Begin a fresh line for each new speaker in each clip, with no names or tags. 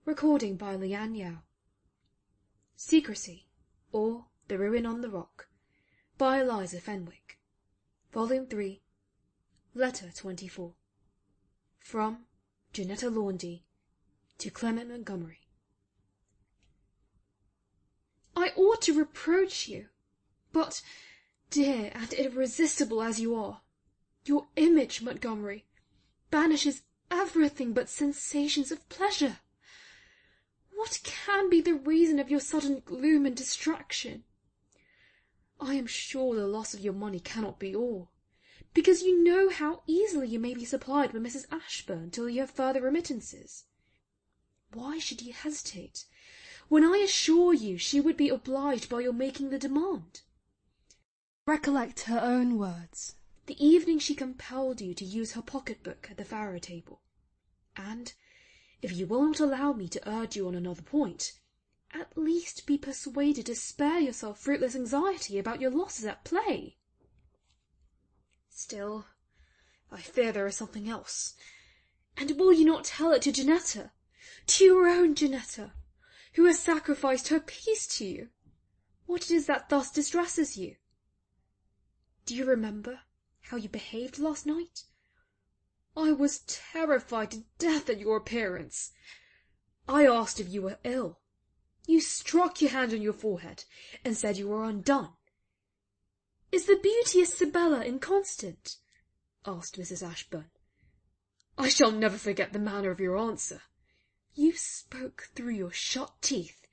Recording by Lian Yao. Secresy, or The Ruin on the Rock, by Eliza Fenwick. Volume 3, Letter 24. From Janetta Laundy to Clement Montgomery. I ought to reproach you, but, dear and irresistible as you are, your image, Montgomery, banishes everything but sensations of pleasure. What can be the reason of your sudden gloom and distraction? I am sure the loss of your money cannot be all, because you know how easily you may be supplied by Mrs. Ashburn till you have further remittances. Why should you hesitate, when I assure you she would be obliged by your making the demand? Recollect her own words, the evening she compelled you to use her pocket-book at the faro table, and, if you will not allow me to urge you on another point, at least be persuaded to spare yourself fruitless anxiety about your losses at play. Still, I fear there is something else, and will you not tell it to Janetta, to your own Janetta, who has sacrificed her peace to you, what it is that thus distresses you? Do you remember how you behaved last night? I was terrified to death at your appearance. I asked if you were ill. You struck your hand on your forehead, and said you were undone. Is the beauteous Sibella inconstant? Asked Mrs. Ashburn. I shall never forget the manner of your answer. You spoke through your shut teeth.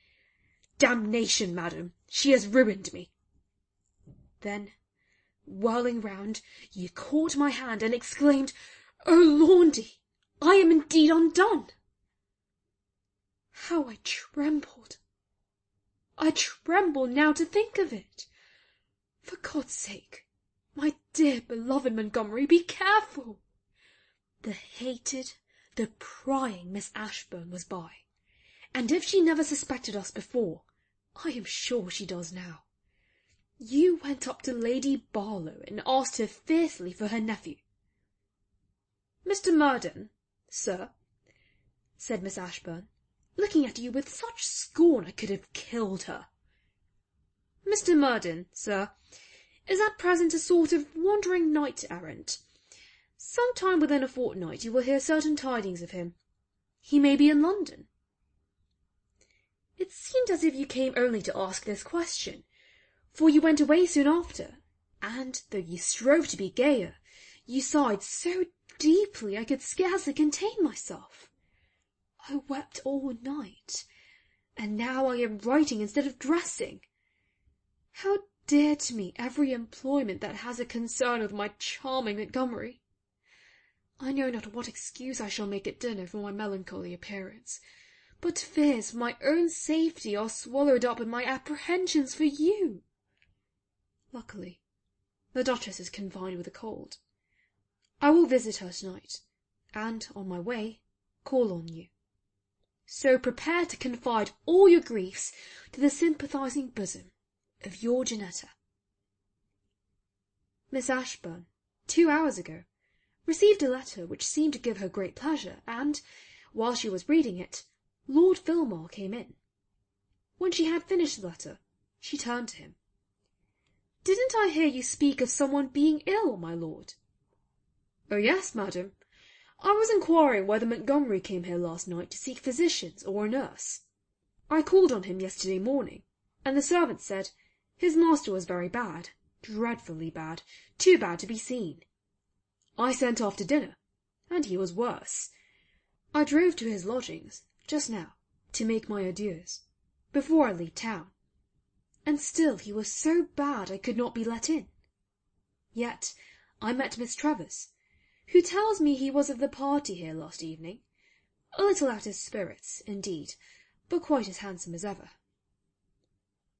Damnation, madam, she has ruined me. Then, whirling round, you caught my hand and exclaimed, "Oh, Laundy, I am indeed undone!" How I trembled! I tremble now to think of it. For God's sake, my dear beloved Montgomery, be careful. The hated, the prying Miss Ashburn was by, and if she never suspected us before, I am sure she does now. You went up to Lady Barlow and asked her fiercely for her nephew. Mr. Murden, sir, said Miss Ashburn, looking at you with such scorn I could have killed her. Mr. Murden, sir, is at present a sort of wandering knight-errant. Some time within a fortnight you will hear certain tidings of him. He may be in London. It seemed as if you came only to ask this question, for you went away soon after, and, though you strove to be gayer, you sighed so deeply I could scarcely contain myself. I wept all night, and now I am writing instead of dressing. How dear to me every employment that has a concern with my charming Montgomery! I know not what excuse I shall make at dinner for my melancholy appearance, but fears for my own safety are swallowed up in my apprehensions for you. Luckily, the Duchess is confined with a cold. I will visit her tonight, and, on my way, call on you. So prepare to confide all your griefs to the sympathizing bosom of your Janetta. Miss Ashburn, 2 hours ago, received a letter which seemed to give her great pleasure, and, while she was reading it, Lord Filmar came in. When she had finished the letter, she turned to him. "Didn't I hear you speak of someone being ill, my lord?" "Oh, yes, madam. I was inquiring whether Montgomery came here last night to seek physicians or a nurse. I called on him yesterday morning, and the servant said his master was very bad, dreadfully bad, too bad to be seen. I sent after dinner, and he was worse. I drove to his lodgings, just now, to make my adieus, before I leave town, and still he was so bad I could not be let in. Yet I met Miss Trevors, who tells me he was of the party here last evening, a little out of spirits, indeed, but quite as handsome as ever."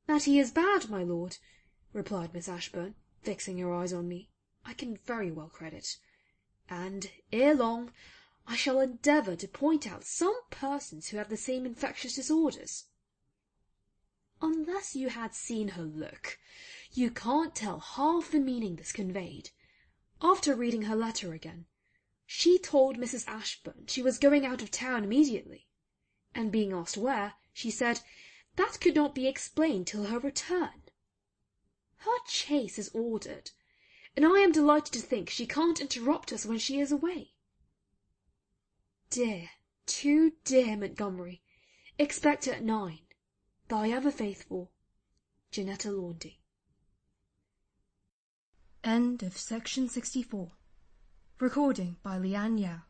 "That he is bad, my lord," replied Miss Ashburn, fixing her eyes on me, "I can very well credit, and, ere long, I shall endeavour to point out some persons who have the same infectious disorders. Unless you had seen her look, you can't tell half the meaning this conveyed. After reading her letter again, she told Mrs. Ashburn she was going out of town immediately, and being asked where, she said that could not be explained till her return. Her chaise is ordered, and I am delighted to think she can't interrupt us when she is away. Dear, too dear Montgomery, expect her at 9. Thy ever faithful, Janetta Laundy.
End of section 64. Recording by Leanne Yao.